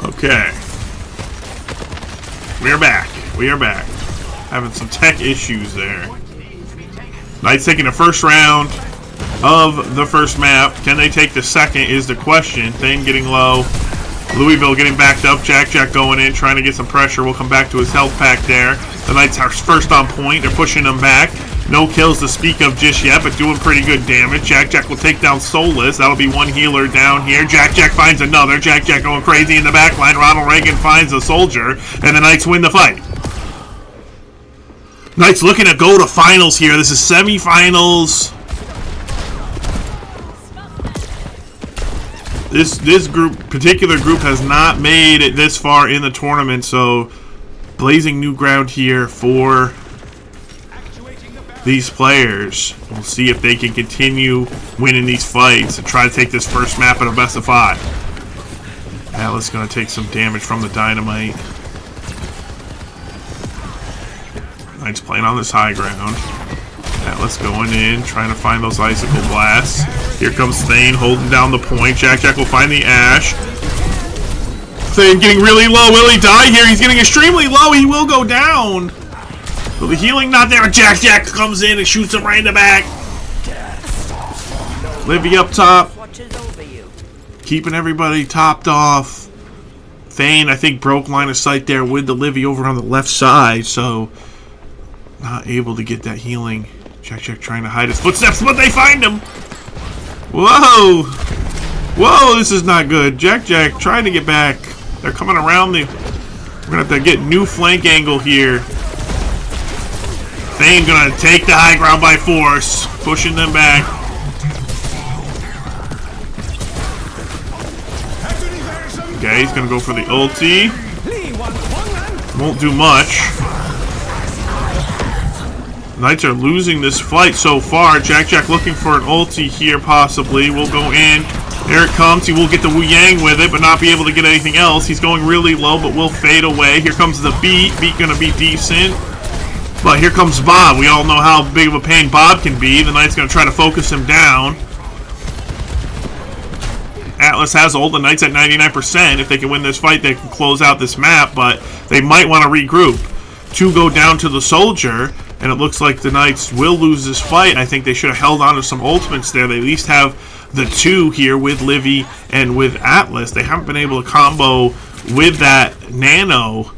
Okay. We are back. We are back. Having some tech issues there. Knights taking the first round of the first map. Can they take the second is the question. Thane getting low. Louisville getting backed up. Jack going in, trying to get some pressure. We'll come back to his health pack there. The Knights are first on point. They're pushing them back. No kills to speak of just yet, but doing pretty good damage. Jack will take down Soulless. That'll be one healer down here. Jack finds another. Jack going crazy in the back line. Ronald Reagan finds a soldier, and the Knights win the fight. Knights looking to go to finals here. This is semifinals. This particular group has not made it this far in the tournament, so blazing new ground here for these players. We'll see if they can continue winning these fights and try to take this first map at a best of 5. Atlas going to take some damage from the dynamite. Knights playing on this high ground. Atlas going in, trying to find those icicle blasts. Here comes Thane holding down the point. Jack will find the Ash. Thane getting really low. Will he die here? He's getting extremely low. He will go down. So the healing not there. Jack comes in and shoots him right in the back. Livy up top. Keeping everybody topped off. Thane, I think, broke line of sight there with the Livy over on the left side. So not able to get that healing. Jack trying to hide his footsteps, but they find him. Whoa. Whoa, this is not good. Jack trying to get back. They're coming around the... We're going to have to get new flank angle here. Thane going to take the high ground by force. Pushing them back. Okay, he's going to go for the ulti. Won't do much. Knights are losing this fight so far. Jack looking for an ulti here possibly. We'll go in. There it comes. He will get the Wu Yang with it, but not be able to get anything else. He's going really low, but will fade away. Here comes the Beat. Beat going to be decent. But here comes Bob. We all know how big of a pain Bob can be. The Knight's going to try to focus him down. Atlas has ult. The Knights at 99%. If they can win this fight, they can close out this map, but they might want to regroup. 2 go down to the soldier, and it looks like the Knights will lose this fight. I think they should have held on to some ultimates there. They at least have the 2 here with Livy and with Atlas. They haven't been able to combo with that Nano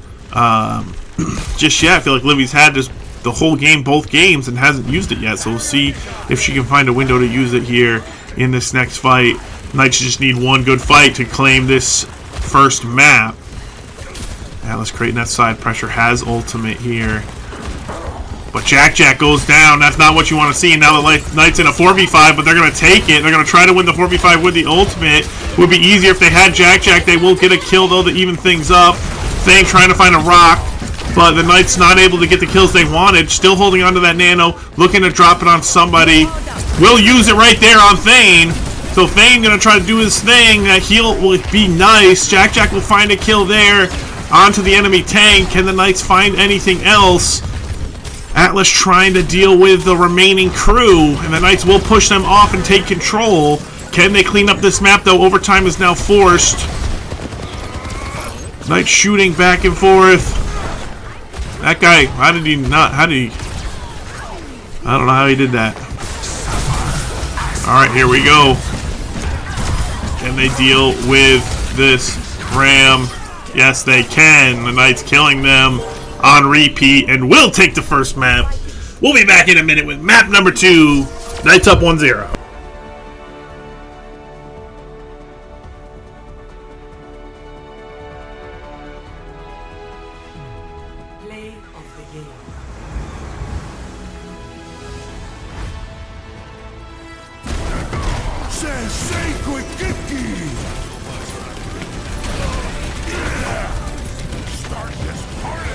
just yet. I feel like Livy's had this the whole game, both games, and hasn't used it yet. So we'll see if she can find a window to use it here in this next fight. Knights just need one good fight to claim this first map. Atlas creating that side pressure, has ultimate here. But Jack goes down. That's not what you want to see. Now the Knights in a 4v5, but they're going to take it. They're going to try to win the 4v5 with the ultimate. Would be easier if they had Jack. They will get a kill, though, to even things up. Thane trying to find a rock, but the Knights not able to get the kills they wanted. Still holding onto that Nano, looking to drop it on somebody. Will use it right there on Thane. So Thane going to try to do his thing. That heal will be nice. Jack will find a kill there onto the enemy tank. Can the Knights find anything else? Atlas trying to deal with the remaining crew, and the Knights will push them off and take control. Can they clean up this map, though? Overtime is now forced. Knights shooting back and forth. That guy, I don't know how he did that. Alright, here we go. Can they deal with this Ram? Yes, they can. The Knights killing them on repeat, and will take the first map. We'll be back in a minute with map number 2. Knights up 1-0. Play of the game. Start this party!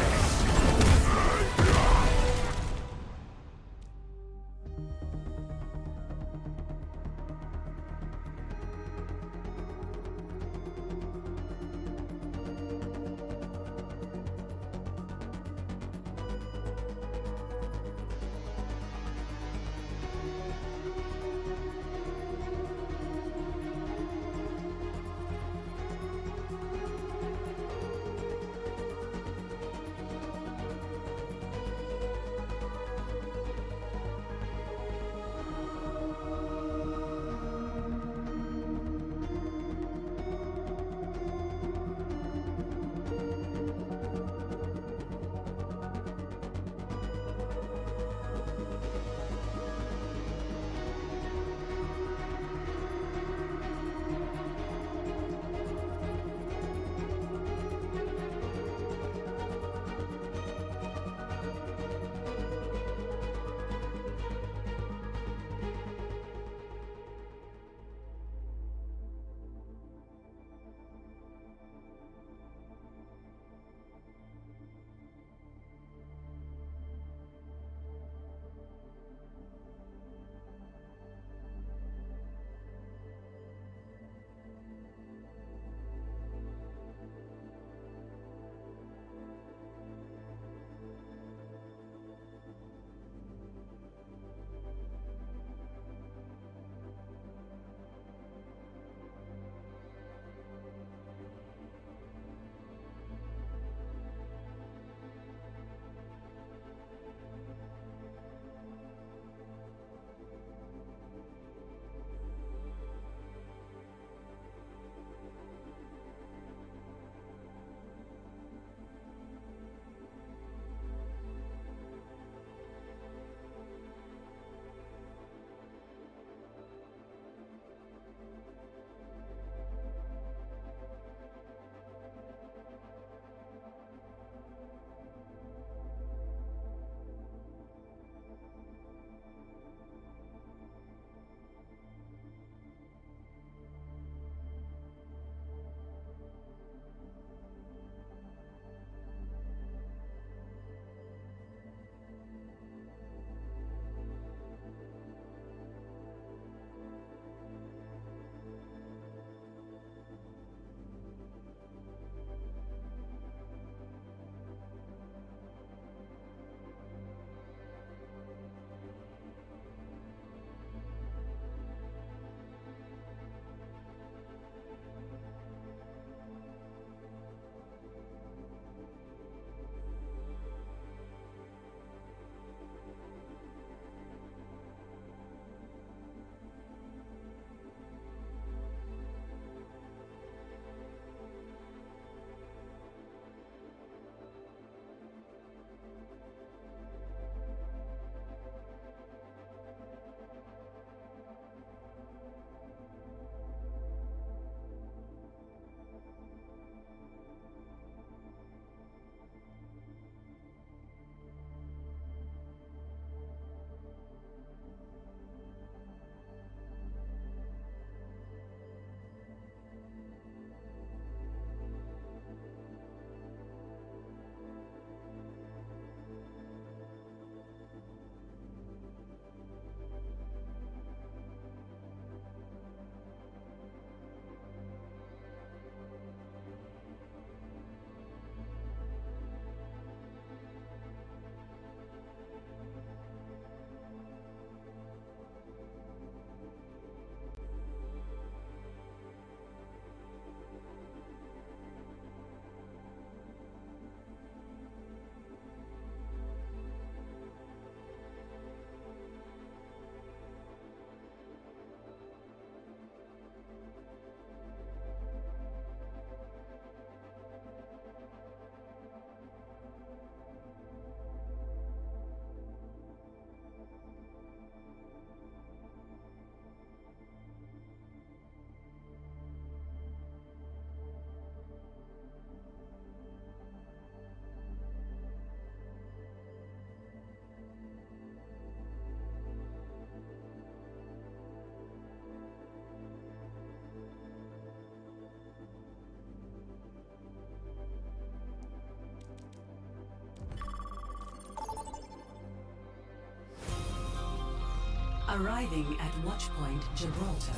Arriving at Watchpoint Gibraltar.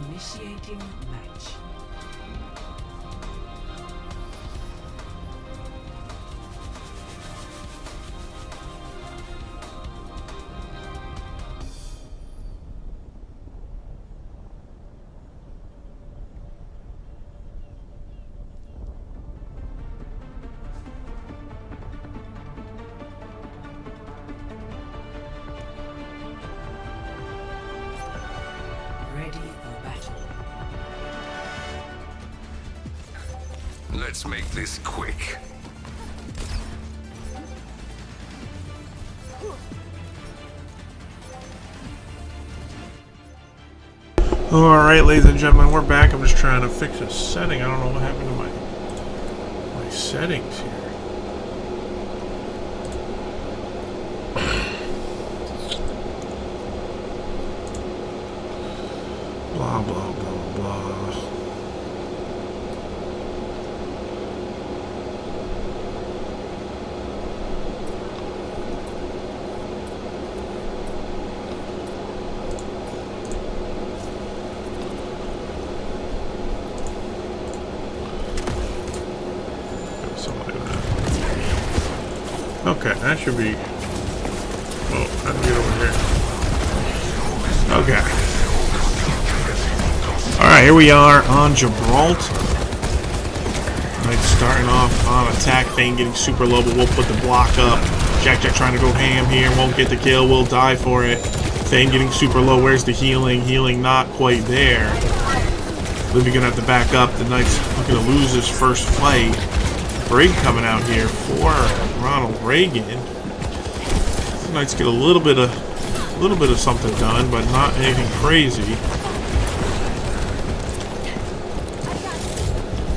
Initiating match. Let's make this quick. Alright, ladies and gentlemen, we're back. I'm just trying to fix a setting. I don't know what happened to my settings here. Blah, blah, blah, blah. Okay, that should be... Oh, how do we get over here? Okay. Alright, here we are on Gibraltar. Knights starting off on attack. Thane getting super low, but we'll put the block up. Jack trying to go ham here. Won't get the kill. We'll die for it. Thane getting super low. Where's the healing? Healing not quite there. Libby gonna have to back up. The Knights looking to lose his first fight. Brig coming out here for Ronald Reagan. The Knights get a little bit of something done, but not anything crazy.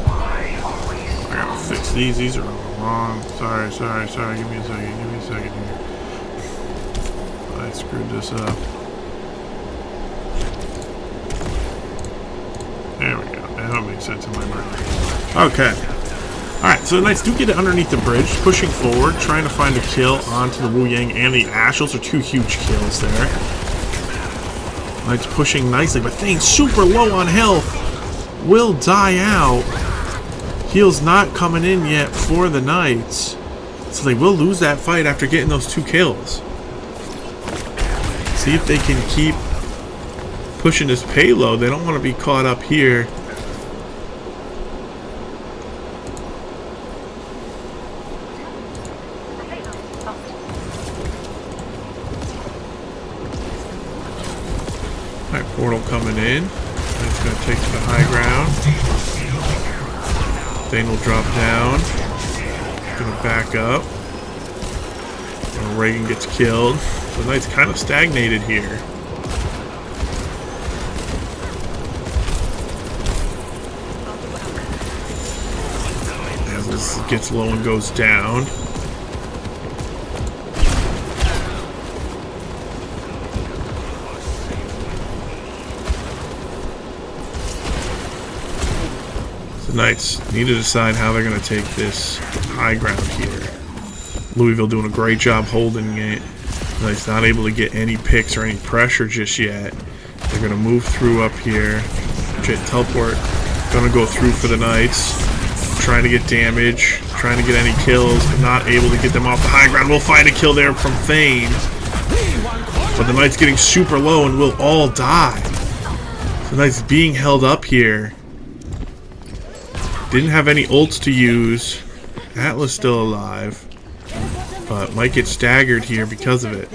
I gotta fix these. These are all wrong. Sorry. Give me a second here. I screwed this up. There we go. That makes sense in my brain. Okay. Alright, so the Knights do get it underneath the bridge, pushing forward, trying to find a kill onto the Wu Yang and the Ash. Those are two huge kills there. Knights pushing nicely, but Thane's super low on health. Will die out. Heal's not coming in yet for the Knights. So they will lose that fight after getting those two kills. See if they can keep pushing this payload. They don't want to be caught up here. Portal coming in. It's going to take to the high ground. Thane will drop down. Going to back up. Reagan gets killed. So the Knight's kind of stagnated here. As this gets low and goes down. Knights need to decide how they're going to take this high ground here. Louisville doing a great job holding it. Knights not able to get any picks or any pressure just yet. They're going to move through up here. Jet teleport going to go through for the Knights. Trying to get damage. Trying to get any kills, but not able to get them off the high ground. We'll find a kill there from Thane. But the Knights getting super low and will all die. The Knights being held up here. Didn't have any ults to use. Atlas still alive. But might get staggered here because of it.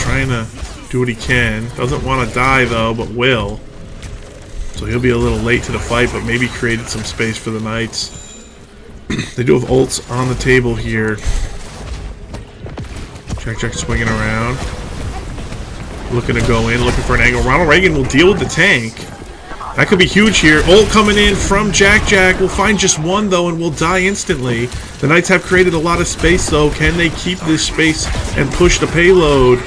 Trying to do what he can. Doesn't want to die though, but will. So he'll be a little late to the fight, but maybe created some space for the Knights. They do have ults on the table here. Jack swinging around. Looking to go in, looking for an angle. Ronald Reagan will deal with the tank. That could be huge here. Ult coming in from Jack. We'll find just one, though, and will die instantly. The Knights have created a lot of space, though. Can they keep this space and push the payload?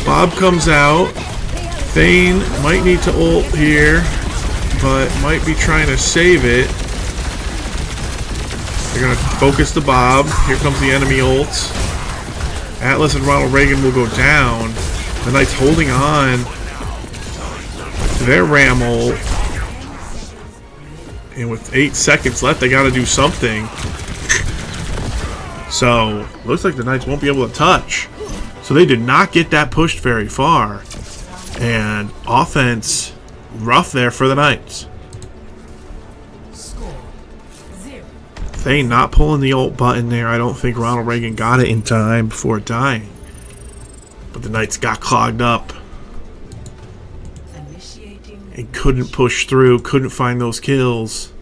Bob comes out. Thane might need to ult here, but might be trying to save it. They're going to focus the Bob. Here comes the enemy ults. Atlas and Ronald Reagan will go down. The Knights holding on to their Ramel. And with 8 seconds left, they got to do something. So, looks like the Knights won't be able to touch. So they did not get that pushed very far. And offense, rough there for the Knights. They not pulling the ult button there. I don't think Ronald Reagan got it in time before dying. But the Knights got clogged up. And couldn't push through, couldn't find those kills.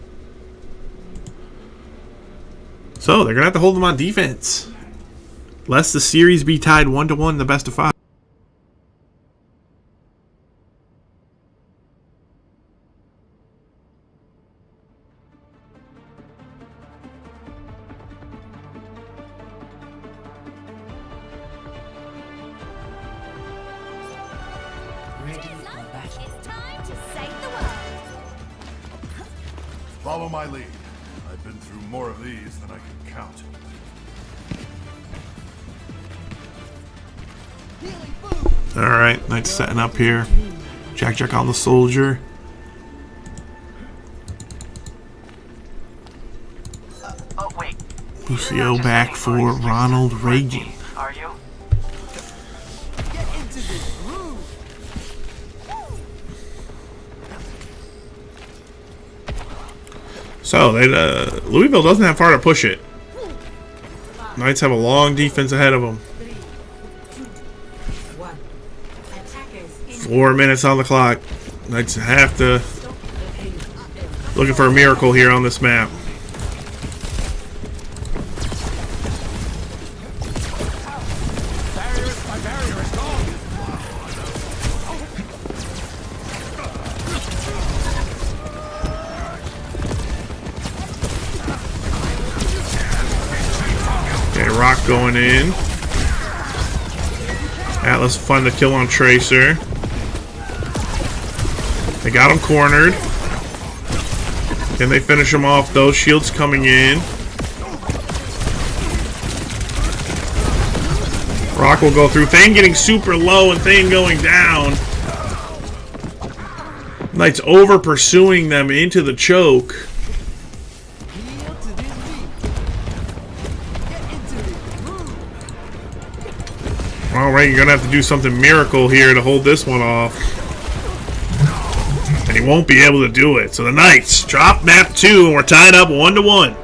So they're going to have to hold them on defense. Lest the series be tied 1-1 in the best of 5. Follow my lead. I've been through more of these than I can count. Alright, Knights setting up here. Jack on the soldier. Oh, wait. Lucio back for Ronald Reagan. Are you? So, Louisville doesn't have far to push it. Knights have a long defense ahead of them. 4 minutes on the clock. Knights have to... Looking for a miracle here on this map. Rock going in. Atlas find the kill on Tracer. They got him cornered. Can they finish him off though? Shields coming in. Rock will go through. Thane getting super low and Thane going down. Knights over pursuing them into the choke. Alright, you're going to have to do something miracle here to hold this one off. And he won't be able to do it. So the Knights drop map 2 and we're tied up 1-1.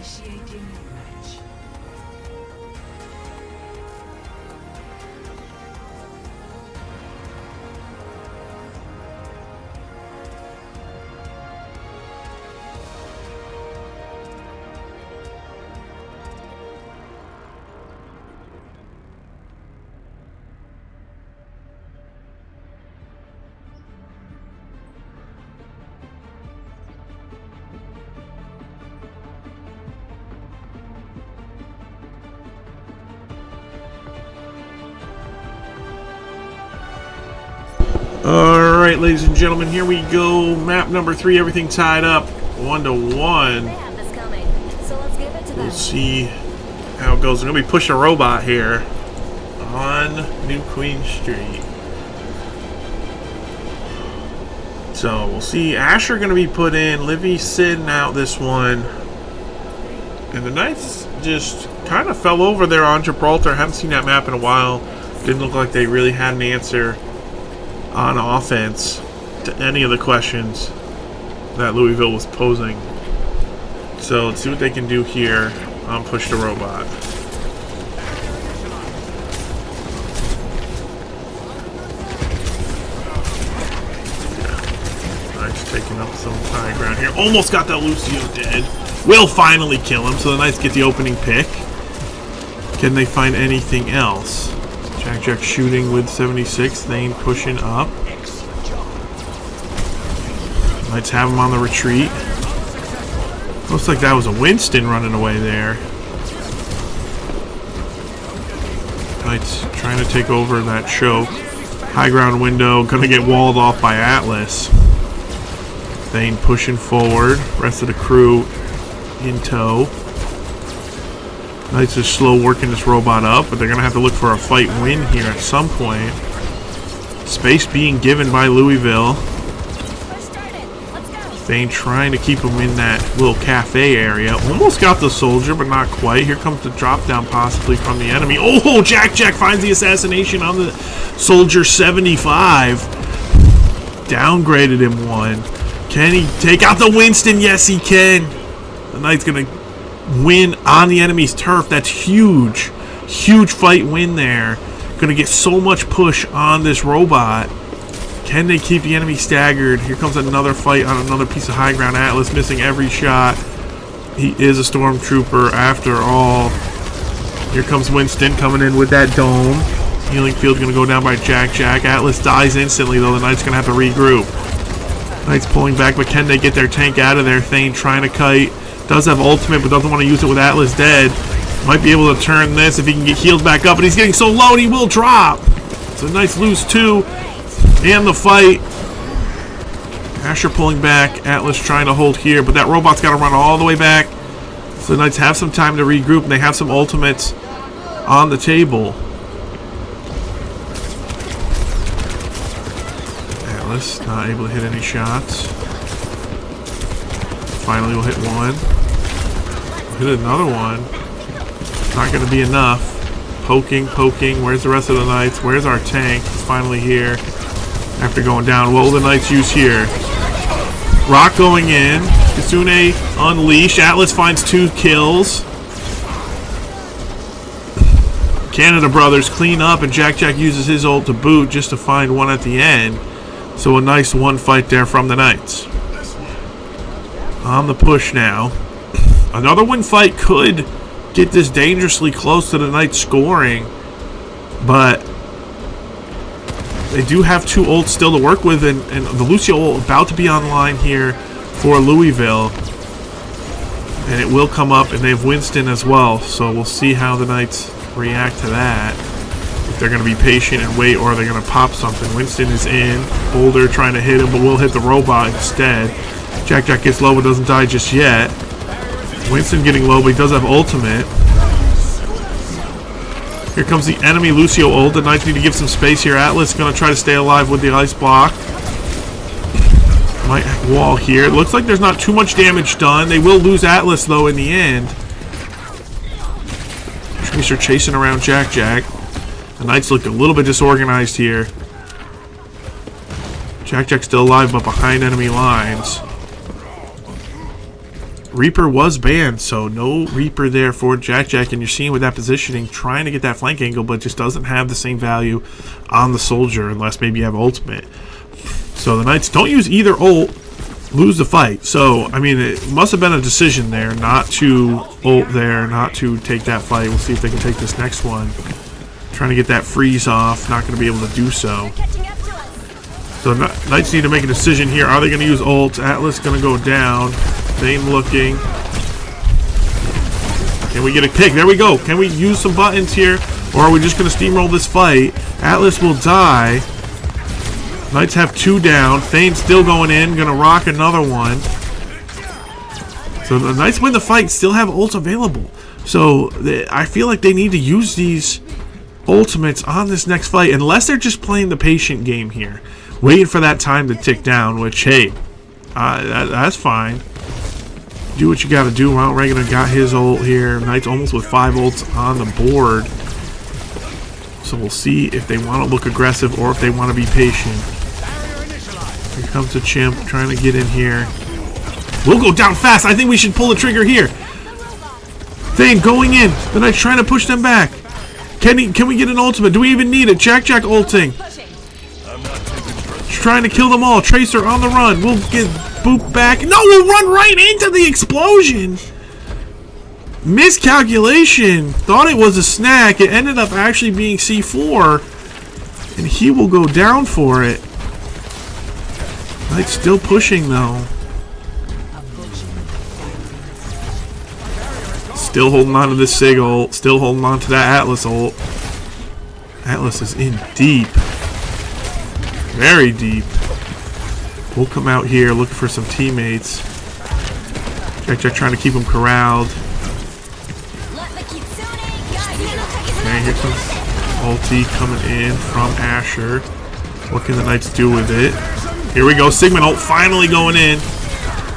Initiating match. Alright, ladies and gentlemen, here we go. Map number 3, everything tied up 1-1. They have this coming, so let's give it to them. We'll see how it goes. We're going to be pushing a robot here on New Queen Street. So we'll see. Asher going to be put in. Livy sitting out this one. And the Knights just kind of fell over there on Gibraltar. Haven't seen that map in a while. Didn't look like they really had an answer on offense to any of the questions that Louisville was posing. So let's see what they can do here on Push the Robot. Nice, taking up some high ground here. Almost got that Lucio dead. Will finally kill him, so the Knights get the opening pick. Can they find anything else? Jack shooting with 76. Thane pushing up. Knights have him on the retreat. Looks like that was a Winston running away there. Knights trying to take over that choke. High ground window. Gonna get walled off by Atlas. Thane pushing forward. Rest of the crew in tow. Knights are slow working this robot up, but they're going to have to look for a fight win here at some point. Space being given by Louisville. Thane trying to keep him in that little cafe area. Almost got the soldier, but not quite. Here comes the drop down possibly from the enemy. Oh, Jack finds the assassination on the soldier 75. Downgraded him one. Can he take out the Winston? Yes, he can. The Knight's going to win on the enemy's turf. That's huge. Huge fight win there. Gonna get so much push on this robot. Can they keep the enemy staggered? Here comes another fight on another piece of high ground. Atlas missing every shot. He is a stormtrooper after all. Here comes Winston coming in with that dome. Healing field gonna go down by Jack. Atlas dies instantly though. The Knight's gonna have to regroup. Knights pulling back, but can they get their tank out of there? Thane trying to kite. Does have ultimate, but doesn't want to use it with Atlas dead. Might be able to turn this if he can get healed back up, but he's getting so low and he will drop. So Knights lose 2 and the fight. Asher pulling back. Atlas trying to hold here, but that robot's got to run all the way back. So the Knights have some time to regroup, and they have some ultimates on the table. Atlas not able to hit any shots. Finally we'll hit one. We'll hit another one. Not going to be enough. Poking. Where's the rest of the Knights? Where's our tank? It's finally here. After going down. What will the Knights use here? Rock going in. Kasune unleash. Atlas finds 2 kills. Canada Brothers clean up, and Jack uses his ult to boot just to find one at the end. So a nice one fight there from the Knights. On the push now. Another win fight could get this dangerously close to the Knights scoring, but they do have 2 ults still to work with, and the Lucio ult about to be online here for Louisville, and it will come up, and they have Winston as well, so we'll see how the Knights react to that. If they're going to be patient and wait, or they're going to pop something. Winston is in. Boulder trying to hit him, but will hit the robot instead. Jack gets low but doesn't die just yet. Winston getting low, but he does have ultimate. Here comes the enemy Lucio ult. The Knights need to give some space here. Atlas going to try to stay alive with the ice block. Might wall here. It looks like there's not too much damage done. They will lose Atlas though in the end. Tracer chasing around Jack. The Knights look a little bit disorganized here. Jack still alive, but behind enemy lines. Reaper was banned, so no Reaper there for Jack, and you're seeing with that positioning, trying to get that flank angle, but just doesn't have the same value on the soldier unless maybe you have ultimate. So the Knights don't use either ult, lose the fight. So, I mean, it must have been a decision there not to ult there, not to take that fight. We'll see if they can take this next one. Trying to get that freeze off, not going to be able to do so. So Knights need to make a decision here. Are they going to use ult? Atlas going to go down. Thane looking. Can we get a kick? There we go. Can we use some buttons here? Or are we just going to steamroll this fight? Atlas will die. Knights have 2 down. Thane's still going in. Going to rock another one. So the Knights win the fight. Still have ults available. So I feel like they need to use these ultimates on this next fight. Unless they're just playing the patient game here. Waiting for that time to tick down. Which, hey, that's fine. Do what you got to do. Mount Regan got his ult here. Knights almost with 5 ults on the board. So we'll see if they want to look aggressive or if they want to be patient. Here comes the Chimp trying to get in here. We'll go down fast. I think we should pull the trigger here. Thane going in. The Knights trying to push them back. Can we get an ultimate? Do we even need it? Jack ulting. Trying to kill them all. Tracer on the run. We'll get booped back. No, we'll run right into the explosion. Miscalculation. Thought it was a snack. It ended up actually being C4. And he will go down for it. Knight's still pushing though. Still holding on to this Sig ult. Still holding on to that Atlas ult. Atlas is in deep. Very deep. We'll come out here looking for some teammates. Jack trying to keep them corralled. Okay, here comes ulti coming in from Asher. What can the Knights do with it? Here we go. Sigmund ult finally going in.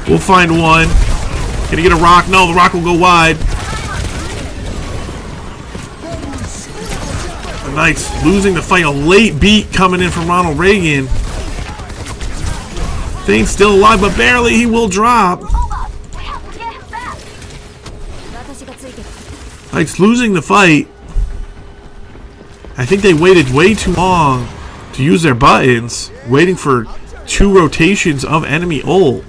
We'll find one. Can he get a rock? No, the rock will go wide. The Knights losing the fight. A late beat coming in from Ronald Reagan. Thane's still alive, but barely. He will drop. Knights losing the fight. I think they waited way too long to use their buttons, waiting for 2 rotations of enemy ult.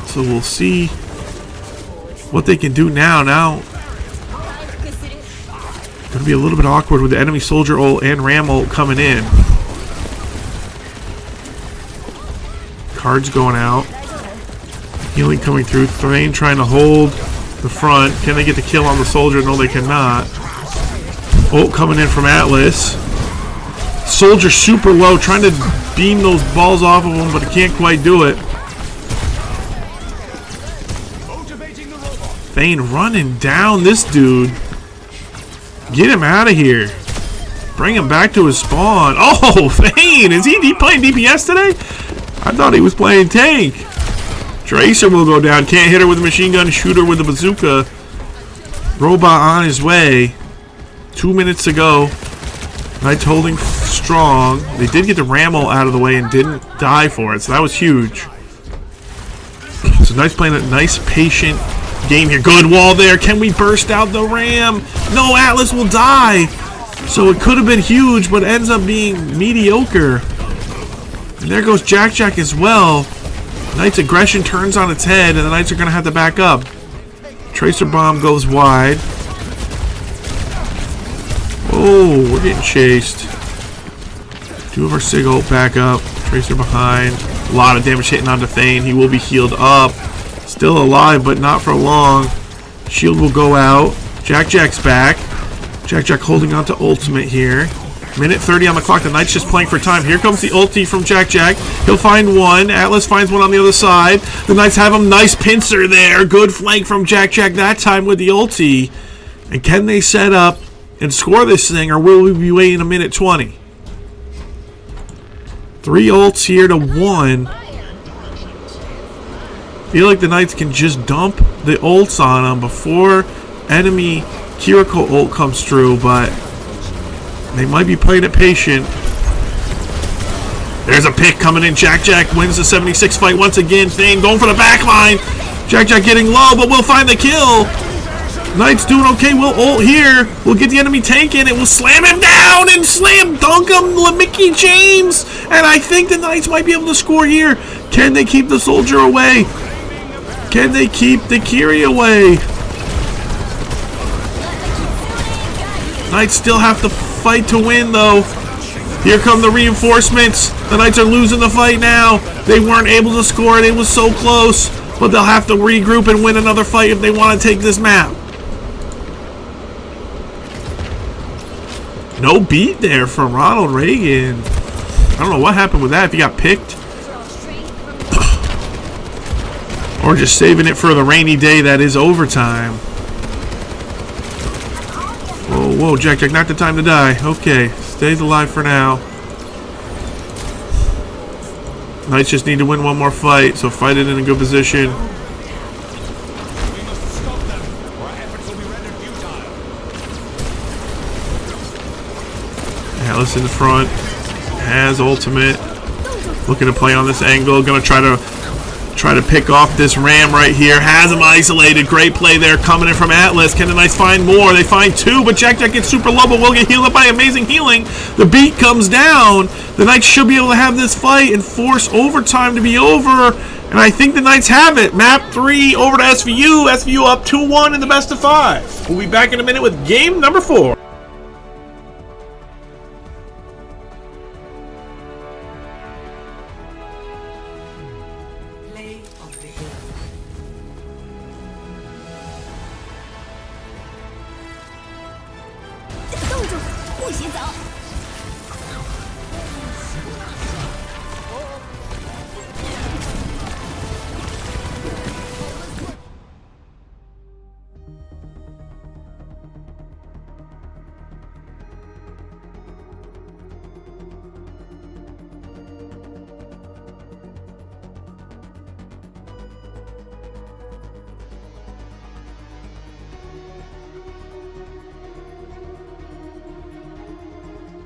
So we'll see what they can do now. Going to be a little bit awkward with the enemy soldier ult and ram ult coming in. Cards going out. Healing coming through. Thane trying to hold the front. Can they get the kill on the soldier? No, they cannot. Ult coming in from Atlas. Soldier super low. Trying to beam those balls off of him, but he can't quite do it. Thane running down this dude. Get him out of here. Bring him back to his spawn. Oh, Thane! Is he playing DPS today? I thought he was playing tank. Tracer will go down. Can't hit her with a machine gun. Shoot her with a bazooka. Robot on his way. 2 minutes to go. Knights holding strong. They did get the ram ult out of the way and didn't die for it, so that was huge. So Knights playing a nice, patient game here. Good wall there. Can we burst out the ram? No, Atlas will die. So it could have been huge, but ends up being mediocre. And there goes Jack as well. Knights' aggression turns on its head, and the Knights are going to have to back up. Tracer bomb goes wide. Oh, we're getting chased. 2 of our Sig ult back up. Tracer behind. A lot of damage hitting onto Thane. He will be healed up. Still alive, but not for long. Shield will go out. Jack's back. Jack holding on to ultimate here. Minute 30 on the clock. The Knights just playing for time. Here comes the ulti from Jack. He'll find one. Atlas finds one on the other side. The Knights have him. Nice pincer there. Good flank from Jack that time with the ulti. And can they set up and score this thing, or will we be waiting a minute 20? 3 ults here to 1. Feel like the Knights can just dump the ults on them before enemy Kiriko ult comes through, but they might be playing it patient. There's a pick coming in. Jack wins the 76 fight once again. Thane going for the back line. Jack getting low, but we'll find the kill. Knights doing okay. We'll ult here. We'll get the enemy taken, and we'll slam him down and slam dunk him, Mickey James. And I think the Knights might be able to score here. Can they keep the soldier away? Can they keep the Kiri away? Knights still have to fight to win, though. Here come the reinforcements. The Knights are losing the fight now. They weren't able to score it. It was so close. But they'll have to regroup and win another fight if they want to take this map. No beat there from Ronald Reagan. I don't know what happened with that, if he got picked. Or just saving it for the rainy day that is overtime. Whoa, Jack, not the time to die. Okay, stays alive for now. Knights just need to win one more fight, so fight it in a good position. Atlas in the front. Has ultimate. Looking to play on this angle. Gonna try to pick off this ram right here. Has him isolated. Great play there coming in from Atlas. Can the Knights find more? They find two, but Jack gets super low, but will get healed up by amazing healing. The beat comes down. The Knights should be able to have this fight and force overtime to be over. And I think the Knights have it. Map 3 over to SVU. SVU up 2-1 in the best of 5. We'll be back in a minute with game number 4. Play of the hero. 冻住，不许走！ Play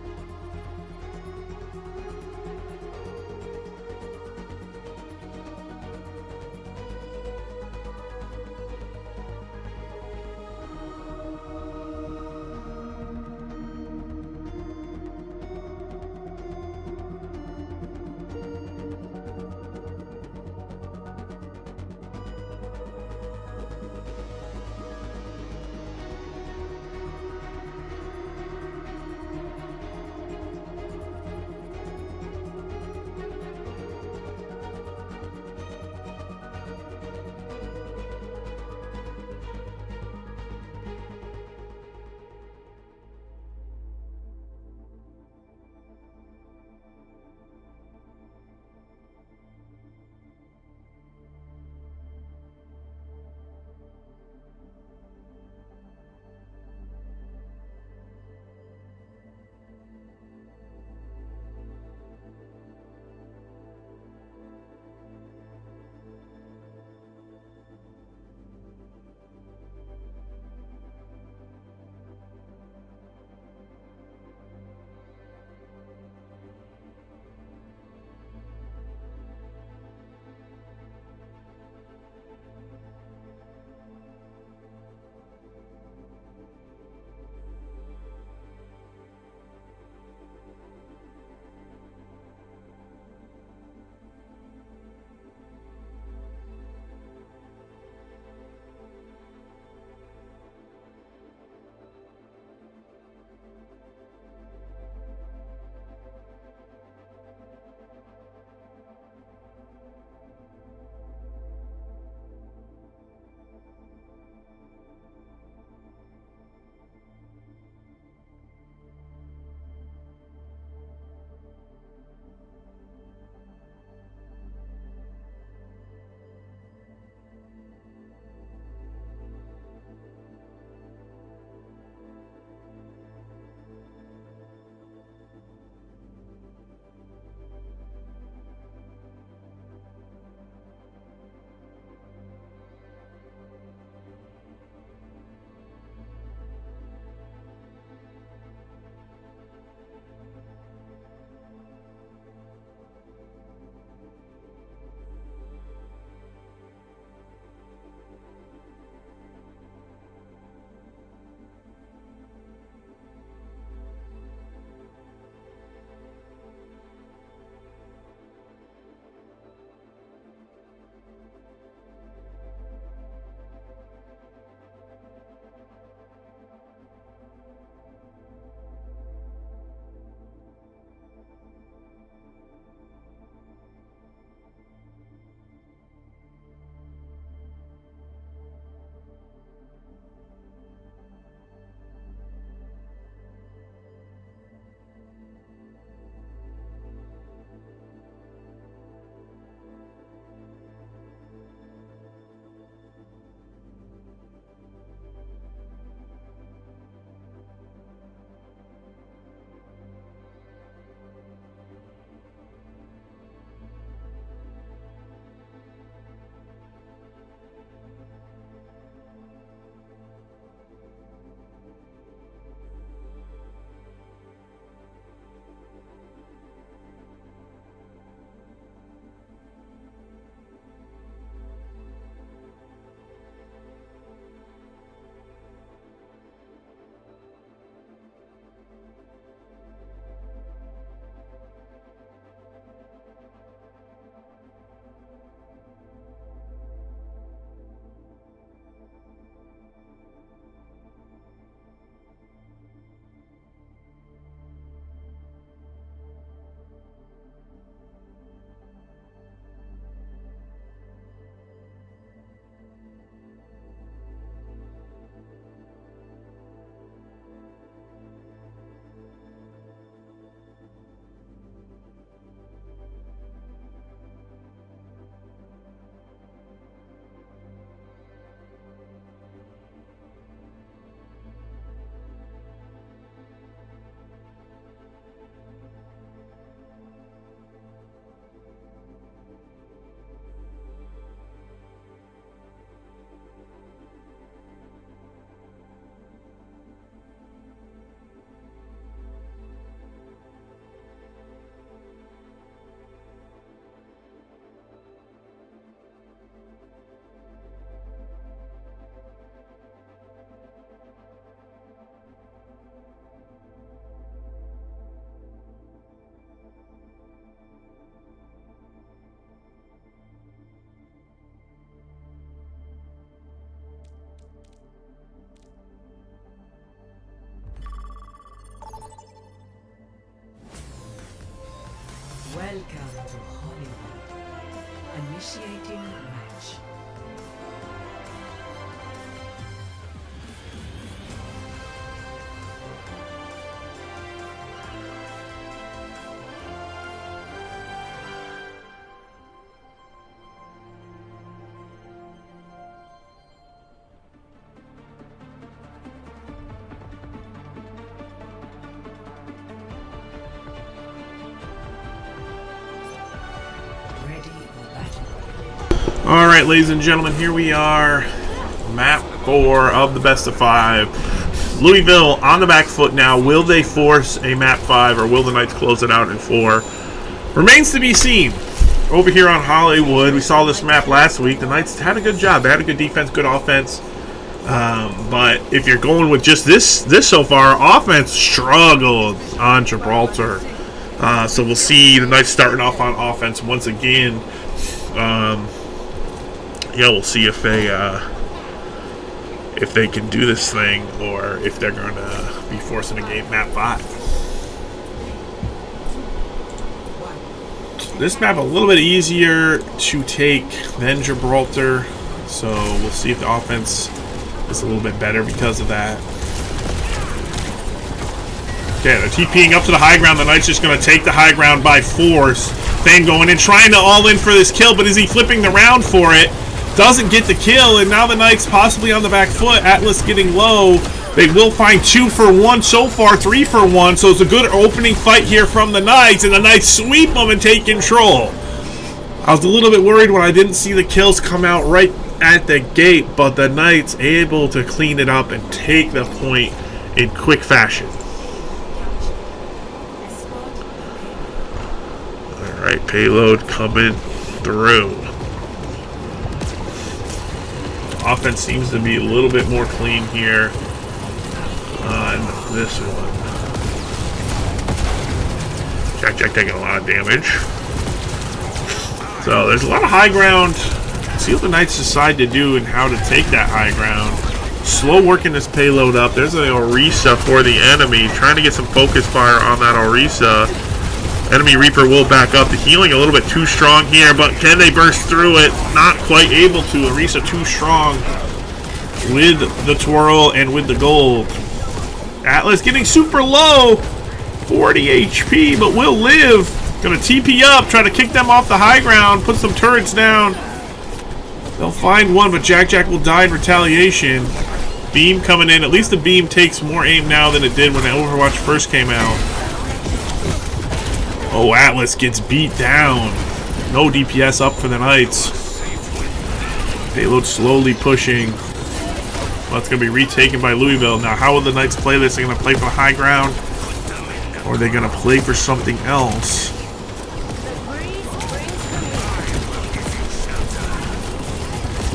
All right, ladies and gentlemen, here we are. Map 4 of the best of 5. Louisville on the back foot now. Will they force a map 5 or will the Knights close it out in 4? Remains to be seen. Over here on Hollywood, we saw this map last week. The Knights had a good job. They had a good defense, good offense. But if you're going with just this so far, offense struggled on Gibraltar. So we'll see the Knights starting off on offense once again. Yeah, we'll see if they can do this thing or if they're going to be forcing a game map 5. This map a little bit easier to take than Gibraltar, so we'll see if the offense is a little bit better because of that. Okay, they're TPing up to the high ground. The Knights just going to take the high ground by force. Thane going in, trying to all in for this kill, but is he flipping the round for it? Doesn't get the kill, and now the Knights possibly on the back foot. Atlas getting low. They will find 2 for 1 so far, 3 for 1, so it's a good opening fight here from the Knights, and the Knights sweep them and take control. I was a little bit worried when I didn't see the kills come out right at the gate, but the Knights able to clean it up and take the point in quick fashion. Alright, payload coming through. Offense seems to be a little bit more clean here on this one. Jack taking a lot of damage. So there's a lot of high ground. Let's see what the Knights decide to do and how to take that high ground. Slow working this payload up. There's an Orisa for the enemy. Trying to get some focus fire on that Orisa. Enemy Reaper will back up. The healing a little bit too strong here, but can they burst through it? Not quite able to. Orisa too strong with the twirl and with the gold. Atlas getting super low. 40 HP, but will live. Gonna TP up, try to kick them off the high ground, put some turrets down. They'll find one, but Jack will die in retaliation. Beam coming in. At least the beam takes more aim now than it did when Overwatch first came out. Oh, Atlas gets beat down. No DPS up for the Knights. Payload slowly pushing. Well, it's going to be retaken by Louisville. Now, how will the Knights play this? Are they going to play for the high ground? Or are they going to play for something else?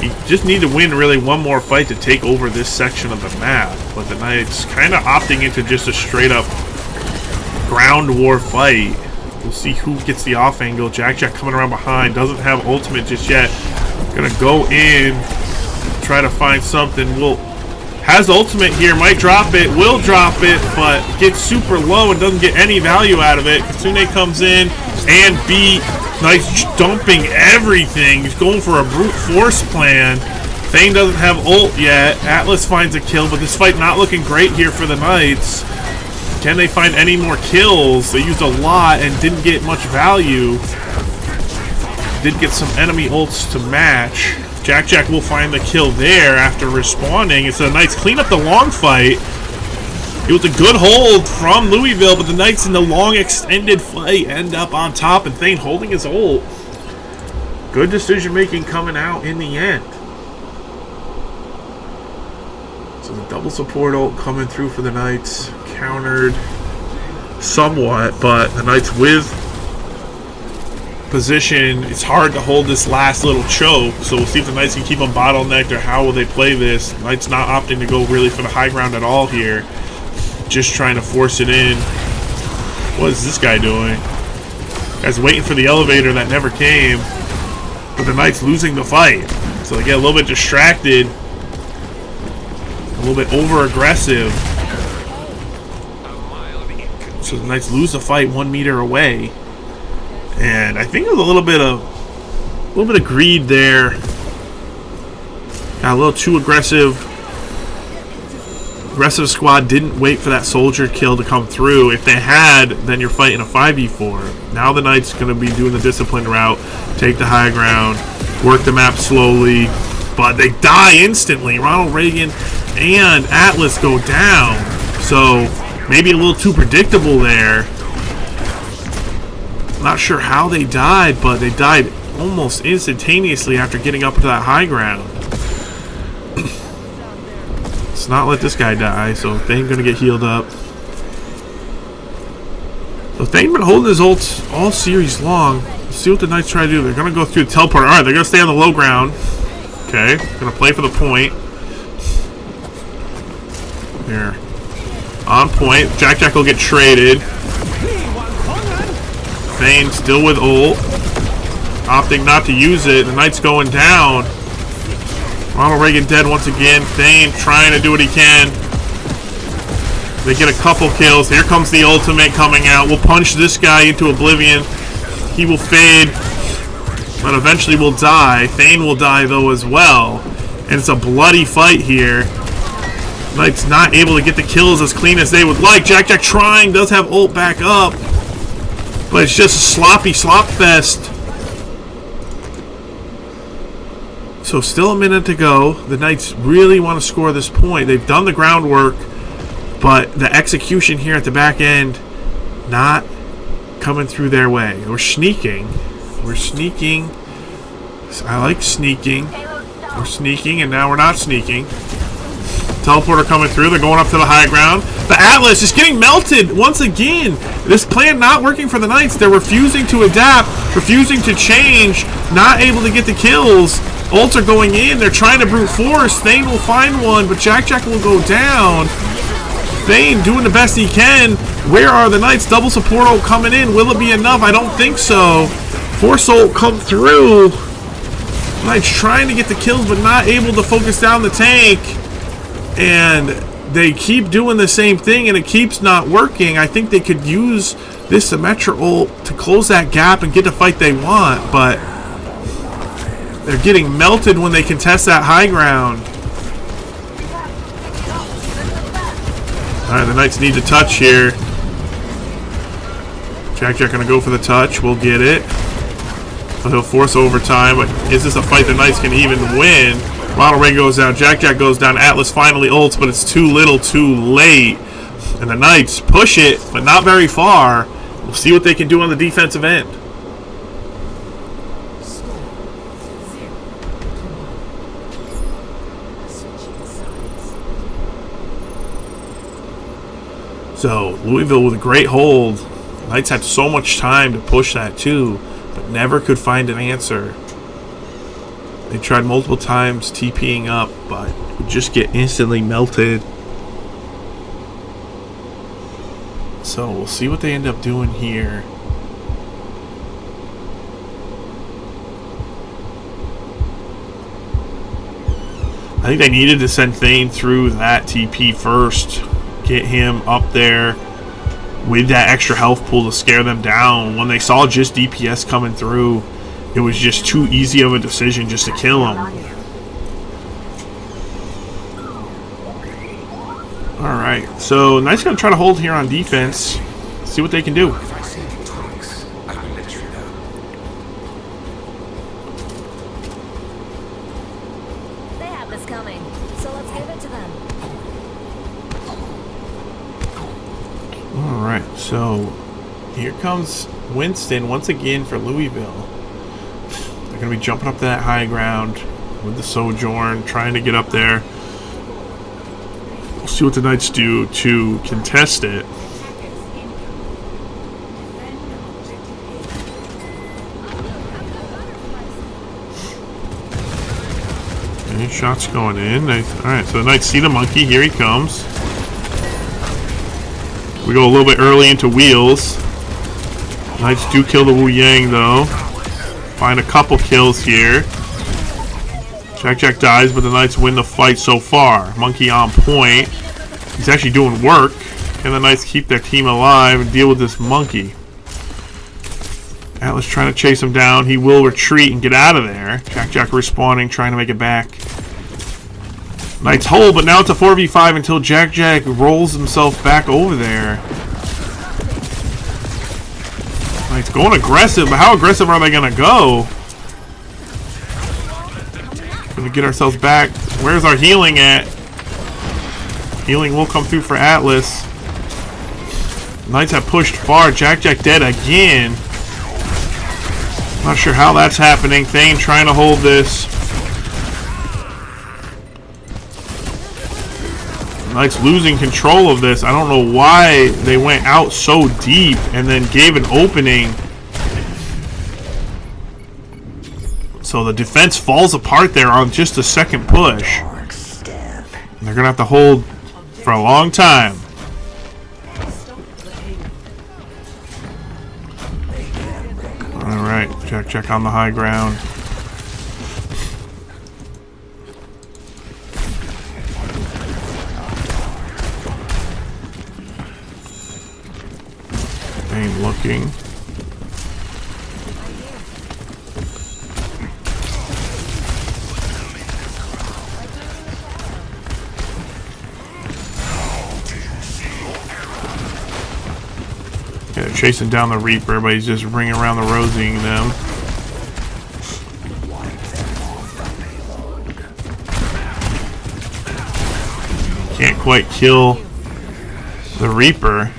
You just need to win really one more fight to take over this section of the map. But the Knights kind of opting into just a straight up ground war fight. We'll see who gets the off angle. Jack coming around behind. Doesn't have ultimate just yet. Gonna go in. Try to find something. Has ultimate here. Might drop it. Will drop it. But gets super low and doesn't get any value out of it. Kasune comes in and beat. Knights dumping everything. He's going for a brute force plan. Thane doesn't have ult yet. Atlas finds a kill. But this fight not looking great here for the Knights. Can they find any more kills? They used a lot and didn't get much value. Did get some enemy ults to match. Jack will find the kill there after respawning. It's the Knights clean up the long fight. It was a good hold from Louisville, but the Knights in the long extended fight end up on top and Thane holding his ult. Good decision making coming out in the end. So the double support ult coming through for the Knights. Countered somewhat, but the Knights with position, it's hard to hold this last little choke, so we'll see if the Knights can keep them bottlenecked or how will they play this. Knights not opting to go really for the high ground at all here, just trying to force it in. What is this guy doing? Guy's waiting for the elevator that never came, but the Knights losing the fight, so they get a little bit distracted, a little bit over aggressive. So the Knights lose the fight 1 meter away, and I think it was a little bit of greed there. Got a little too aggressive. Aggressive squad didn't wait for that soldier kill to come through. If they had, then you're fighting a 5v4. Now the Knights going to be doing the disciplined route, take the high ground, work the map slowly, but they die instantly. Ronald Reagan and Atlas go down, so maybe a little too predictable there. Not sure how they died, but they died almost instantaneously after getting up to that high ground. Let's not let this guy die, so Thane gonna get healed up. So Thane been holding his ults all series long. Let's see what the Knights try to do. They're gonna go through the teleport. Alright, they're gonna stay on the low ground. Okay, gonna play for the point. Here. On point. Jack will get traded. Thane still with ult. Opting not to use it. The Knight's going down. Ronald Reagan dead once again. Thane trying to do what he can. They get a couple kills. Here comes the ultimate coming out. We'll punch this guy into oblivion. He will fade, but eventually will die. Thane will die though as well. And it's a bloody fight here. Knight's not able to get the kills as clean as they would like. Jack trying, does have ult back up. But it's just a sloppy slop fest. So still a minute to go. The Knights really want to score this point. They've done the groundwork, but the execution here at the back end not coming through their way. We're sneaking. We're sneaking. I like sneaking. We're sneaking, and now we're not sneaking. Teleporter coming through. They're going up to the high ground. The Atlas is getting melted once again. This plan not working for the Knights. They're refusing to adapt, refusing to change, not able to get the kills. Ults are going in. They're trying to brute force. Thane will find one, but Jack will go down. Thane doing the best he can. Where are the Knights? Double support ult coming in. Will it be enough? I don't think so. Force ult come through. Knights trying to get the kills, but not able to focus down the tank. And they keep doing the same thing, and it keeps not working. I think they could use this Symmetra ult to close that gap and get the fight they want, but they're getting melted when they contest that high ground. Alright, the Knights need to touch here. Jack gonna go for the touch. We'll get it. So he'll force overtime, but is this a fight the Knights can even win? Ronald Ray goes down. Jack goes down. Atlas finally ults, but it's too little too late. And the Knights push it, but not very far. We'll see what they can do on the defensive end. So, Louisville with a great hold. Knights had so much time to push that too, but never could find an answer. They tried multiple times TPing up, but would just get instantly melted. So, we'll see what they end up doing here. I think they needed to send Thane through that TP first. Get him up there with that extra health pool to scare them down. When they saw just DPS coming through, it was just too easy of a decision just to kill him. Alright, so Knight's going to try to hold here on defense. See what they can do. If I see any tweaks, I will let you know. They have this coming, so let's give it to them. Alright, so here comes Winston once again for Louisville. They're going to be jumping up to that high ground with the Sojourn, trying to get up there. We'll see what the Knights do to contest it. Okay, shots going in. Alright, so the Knights see the monkey. Here he comes. We go a little bit early into wheels. Knights do kill the Wu Yang though. Find a couple kills here. Jack dies, but the Knights win the fight so far. Monkey on point. He's actually doing work. Can the Knights keep their team alive and deal with this monkey? Atlas trying to chase him down. He will retreat and get out of there. Jack respawning, trying to make it back. Knights hold, but now it's a 4v5 until Jack rolls himself back over there. Knights going aggressive, but how aggressive are they going to go? Gonna get ourselves back. Where's our healing at? Healing will come through for Atlas. Knights have pushed far. Jack dead again. Not sure how that's happening. Thane trying to hold this. Knights losing control of this. I don't know why they went out so deep and then gave an opening. So the defense falls apart there on just a second push. They're going to have to hold for a long time. Alright, check on the high ground. Ain't looking. Yeah, chasing down the Reaper, but he's just ringing around the Rosying them. Can't quite kill the Reaper.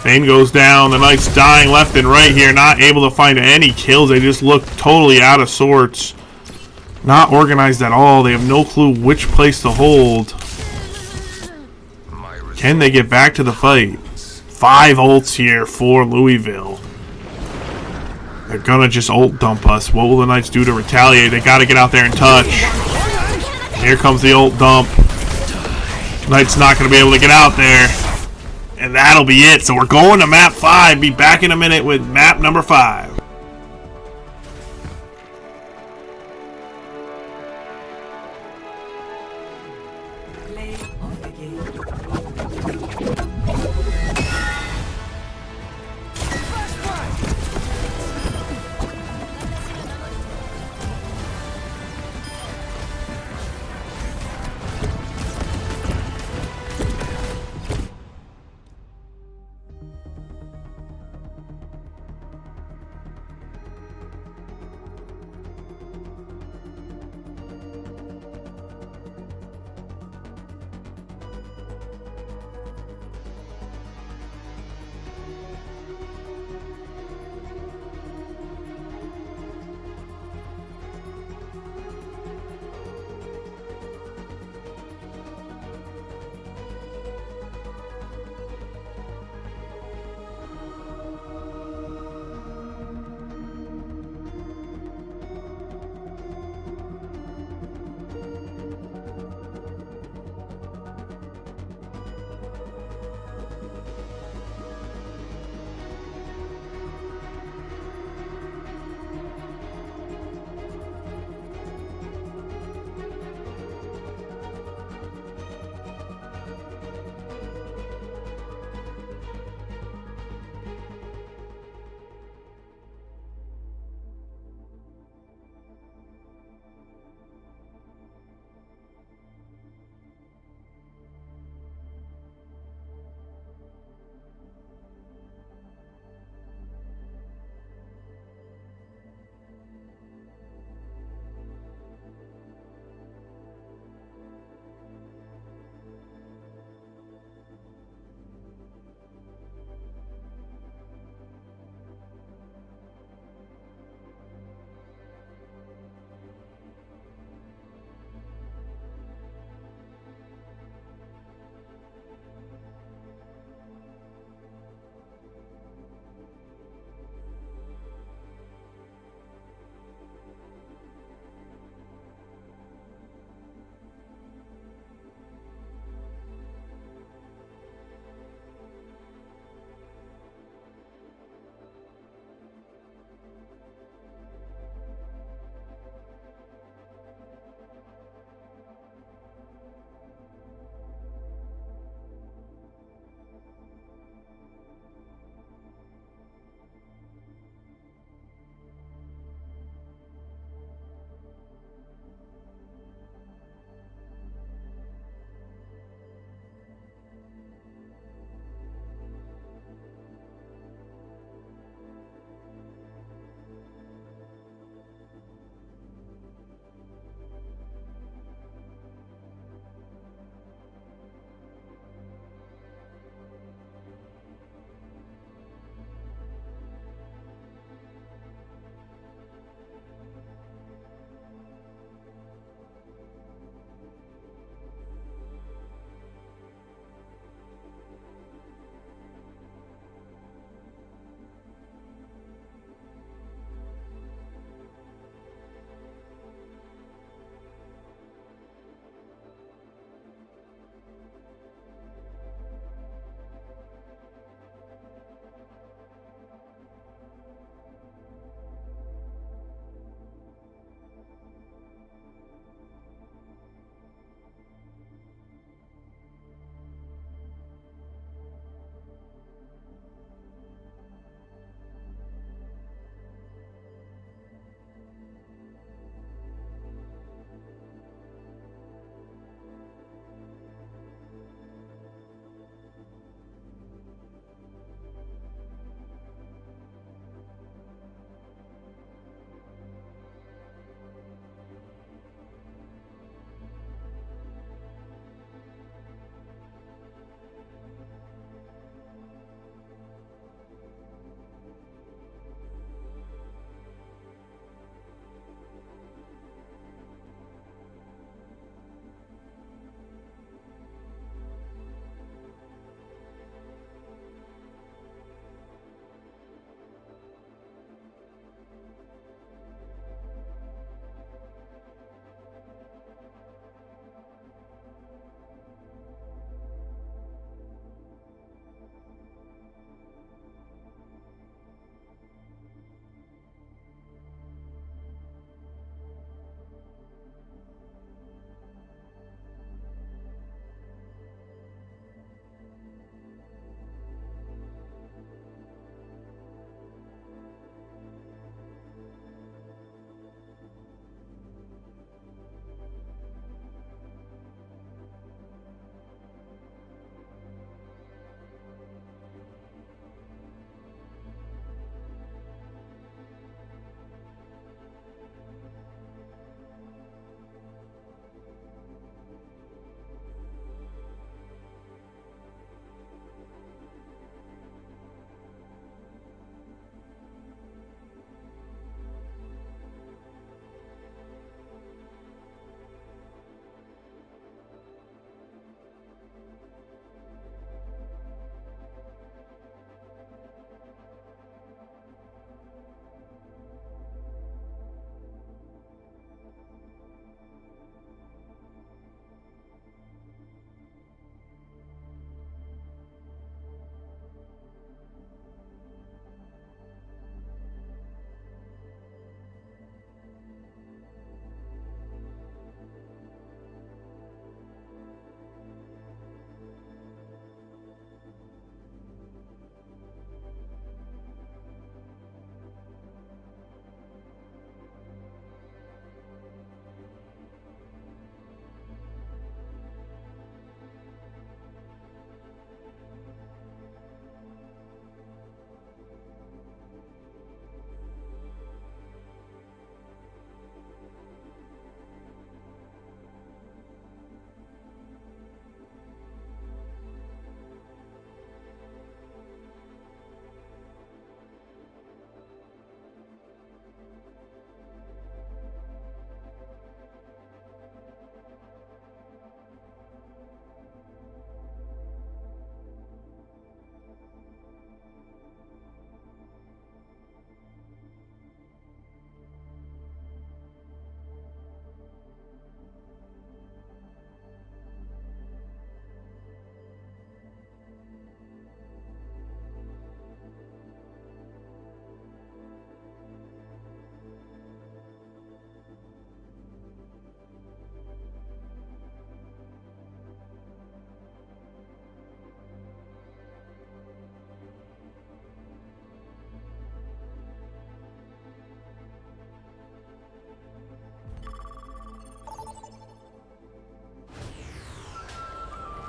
Thane goes down. The Knights dying left and right here, not able to find any kills. They just look totally out of sorts. Not organized at all. They have no clue which place to hold. Can they get back to the fight? 5 ults here for Louisville. They're gonna just ult dump us. What will the Knights do to retaliate? They gotta get out there and touch. Here comes the ult dump. Knights not gonna be able to get out there. And that'll be it. So we're going to map 5. Be back in a minute with map number 5. Play of the game.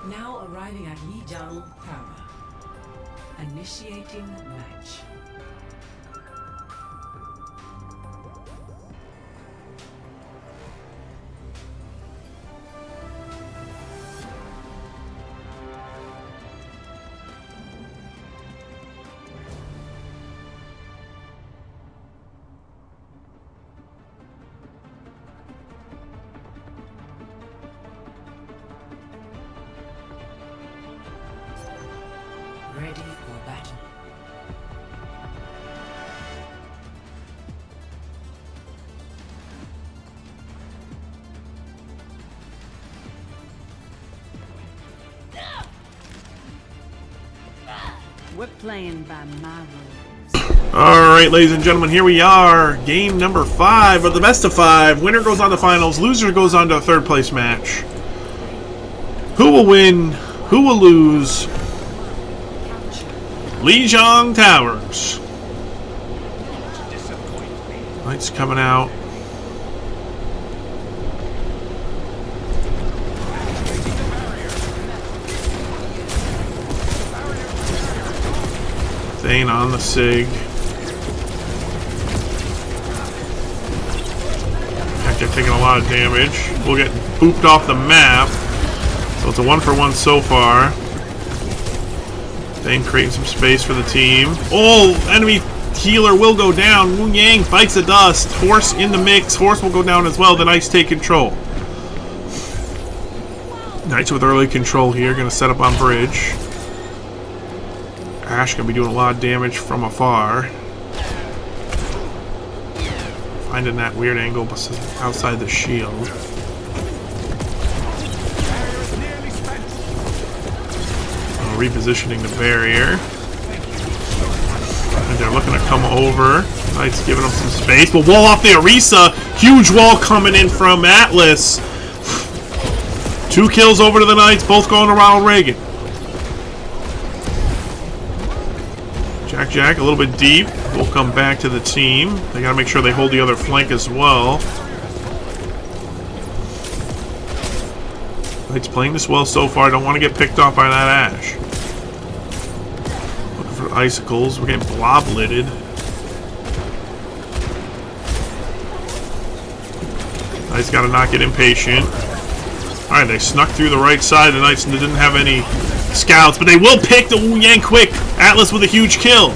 Now arriving at Lijiang Tower. Initiating match. Ready for battle. We're playing by my rules. Alright, ladies and gentlemen, here we are. Game number 5 of the best of 5. Winner goes on to finals, loser goes on to a third place match. Who will win? Who will lose? Lijiang Towers. Lights coming out. Staying on the SIG. They're taking a lot of damage. We'll get booped off the map. So it's a 1-for-1 so far. Thane creating some space for the team. Oh, enemy healer will go down. Wu Yang bites the dust. Horse in the mix. Horse will go down as well. The Knights take control. Knights with early control here. Going to set up on bridge. Ash going to be doing a lot of damage from afar. Finding that weird angle outside the shield. Repositioning the barrier. And they're looking to come over. Knights giving them some space. But wall off the Orisa. Huge wall coming in from Atlas. 2 kills over to the Knights. Both going to Ronald Reagan. Jack a little bit deep. We'll come back to the team. They got to make sure they hold the other flank as well. Knights playing this well so far. Don't want to get picked off by that Ash. Looking for icicles. We're getting blob-lidded. Knights got to not get impatient. Alright, they snuck through the right side. The Knights didn't have any scouts, but they will pick the Wu Yang quick. Atlas with a huge kill.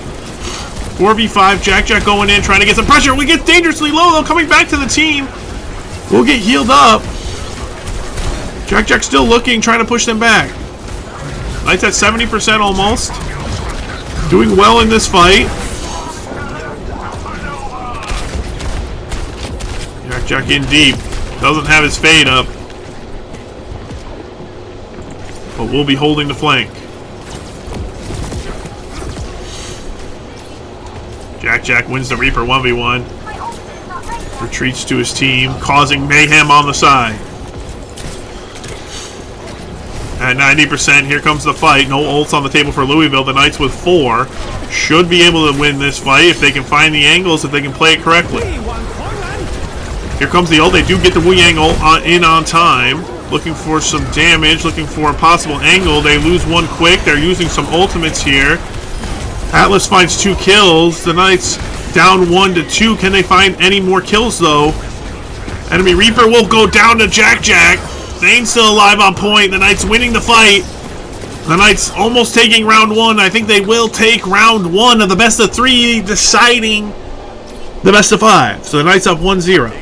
4v5. Jack going in, trying to get some pressure. We get dangerously low, though. Coming back to the team. We'll get healed up. Jack still looking, trying to push them back. Knights at 70% almost. Doing well in this fight. Jack in deep. Doesn't have his fade up. But we'll be holding the flank. Jack wins the Reaper 1v1. Retreats to his team, causing mayhem on the side. At 90%, here comes the fight. No ults on the table for Louisville. The Knights with 4 should be able to win this fight if they can find the angles, if they can play it correctly. Here comes the ult. They do get the Wu Yang ult in on time. Looking for some damage, looking for a possible angle. They lose 1 quick. They're using some ultimates here. Atlas finds 2 kills. The Knights down 1-2. Can they find any more kills, though? Enemy Reaper will go down to Jack. Thane's still alive on point. The Knights winning the fight. The Knights almost taking round 1. I think they will take round 1 of the best of 3, deciding the best of 5. So the Knights up 1-0.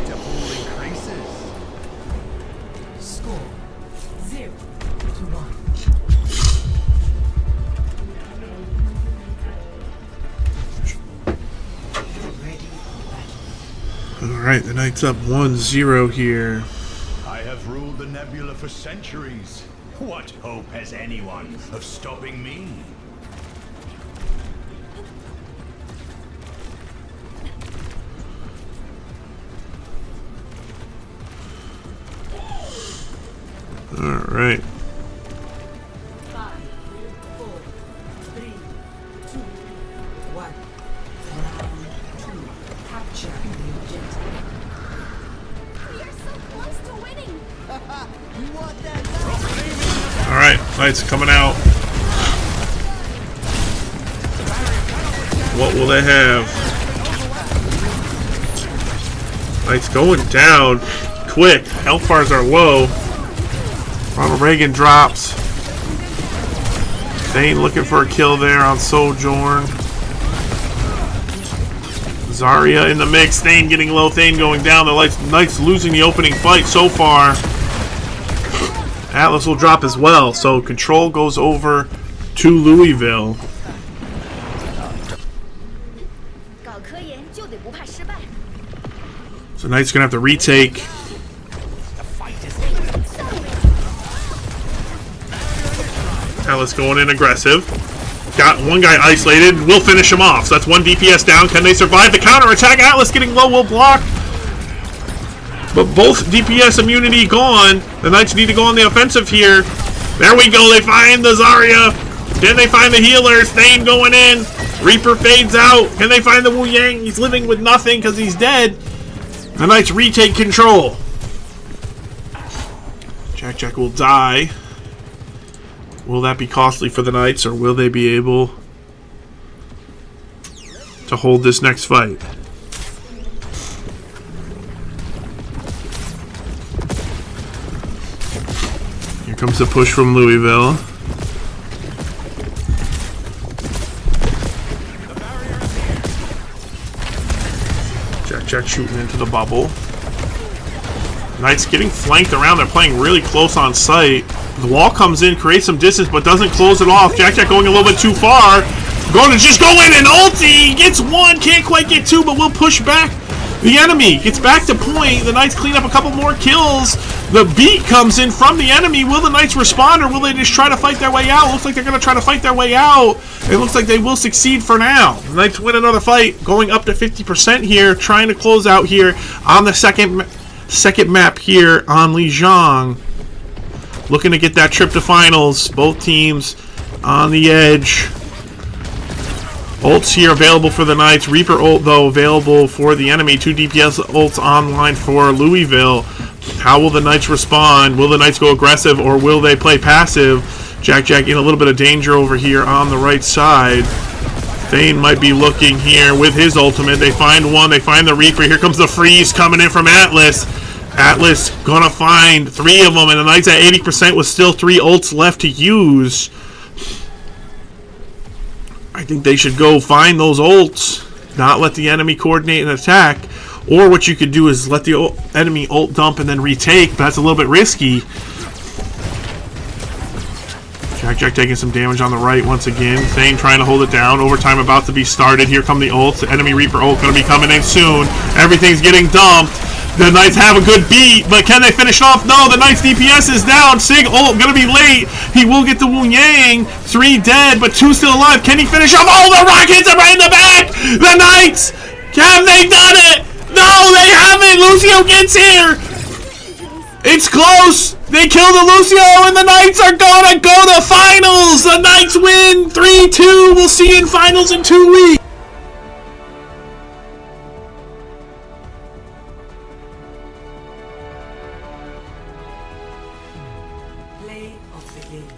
Score 0-1. Ready for battle. Alright, the Knights up 1-0 here. I have ruled the nebula for centuries. What hope has anyone of stopping me? Alright. 5, 4, 3, 2, 1. Round 2. Capture the objective. We are so close to winning. Alright, Knights coming out. What will they have? Knights going down quick. Health bars are low. Ronald Reagan drops. Thane looking for a kill there on Sojourn. Zarya in the mix. Thane getting low. Thane going down. The Knights losing the opening fight so far. Atlas will drop as well. So control goes over to Louisville. 搞科研就得不怕失败。 So Knights gonna have to retake. Atlas going in aggressive. Got one guy isolated. Will finish him off. So that's one DPS down. Can they survive the counterattack? Atlas getting low will block. But both DPS immunity gone. The Knights need to go on the offensive here. There we go. They find the Zarya. Can they find the healers? Thane going in. Reaper fades out. Can they find the Wu Yang? He's living with nothing because he's dead. The Knights retake control. Jack will die. Will that be costly for the Knights, or will they be able to hold this next fight? Here comes the push from Louisville. Jack shooting into the bubble. Knights getting flanked around. They're playing really close on site. The wall comes in, creates some distance, but doesn't close it off. Jack going a little bit too far. Going to just go in and ulti. Gets one, can't quite get two, but will push back the enemy. Gets back to point. The Knights clean up a couple more kills. The beat comes in from the enemy. Will the Knights respond, or will they just try to fight their way out? Looks like they're going to try to fight their way out. It looks like they will succeed for now. The Knights win another fight, going up to 50% here, trying to close out here on the second map here on Lijiang. Looking to get that trip to finals. Both teams on the edge. Ults here available for the Knights. Reaper ult, though, available for the enemy. 2 DPS ults online for Louisville. How will the Knights respond? Will the Knights go aggressive, or will they play passive? Jack in a little bit of danger over here on the right side. Thane might be looking here with his ultimate. They find one. They find the Reaper. Here comes the freeze coming in from Atlas. Atlas gonna find 3 of them, and the Knights at 80% with still 3 ults left to use. I think they should go find those ults, not let the enemy coordinate an attack. Or what you could do is let the enemy ult dump and then retake, but that's a little bit risky. Jack taking some damage on the right once again. Thane trying to hold it down. Overtime about to be started. Here come the ults. The enemy Reaper ult going to be coming in soon. Everything's getting dumped. The Knights have a good beat, but can they finish off? No, the Knights DPS is down. Sig ult going to be late. He will get the Wu Yang. 3 dead, but 2 still alive. Can he finish off? Oh, the rockets are right in the back. The Knights, have they done it? No, they haven't. Lucio gets here. It's close. They kill the Lucio, and the Knights are gonna go to finals. The Knights win 3-2. We'll see you in finals in 2 weeks. Play of the game.